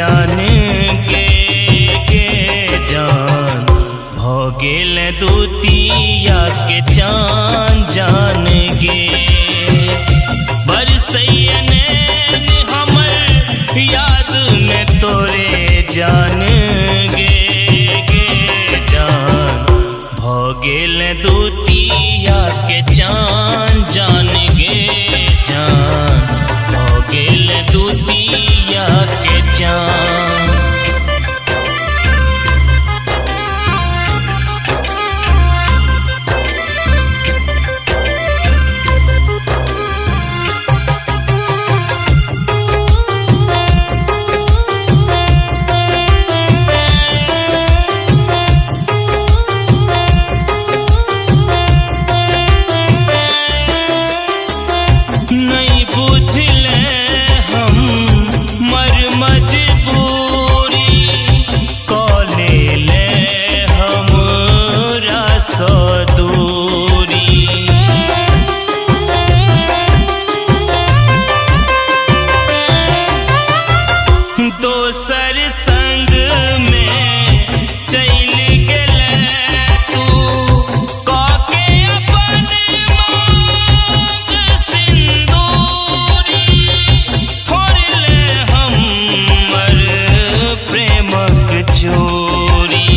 जान के जान भ गेल दूतिया के चान जान गे बरसैया नैन हमर याद में तोरे जान गे जान भ गेल दूतिया के चान जान गे जान भ गेल दूतिया के चान। बुझले हम मर मजबूरी कले ले हमरा स दूरी दोसर संग में चल गेले तू काके अपन चोरी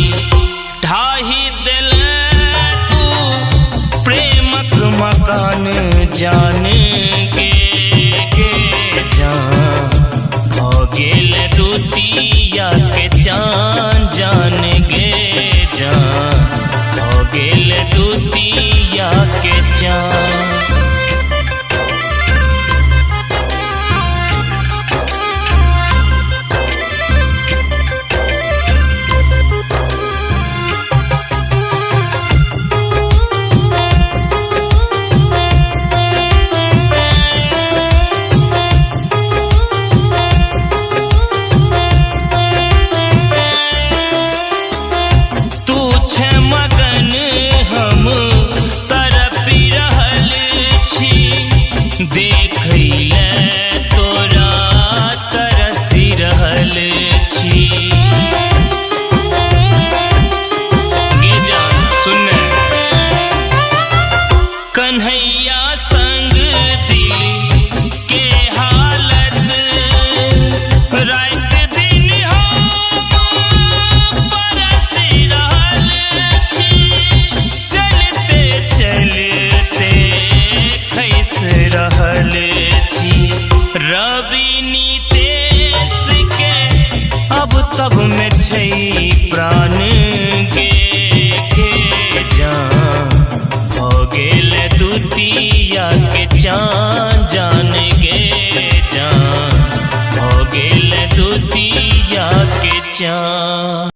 ढाही दिल तू प्रेमक मकान जान के जान भ गेल दूतिया के चान जान गे जान भ गेल दूतिया के चान। मगन हम तरपी रहल छी देखैले तोरा तरसी रहल छी गे जान सुन कन्हैया संग दिल के हालत रात दिन रहल छी रवि नीतेश के अब तब में छै प्राण के जान भ गेल दूतिया के चान जान गे जान भ गेल दूतिया के चान।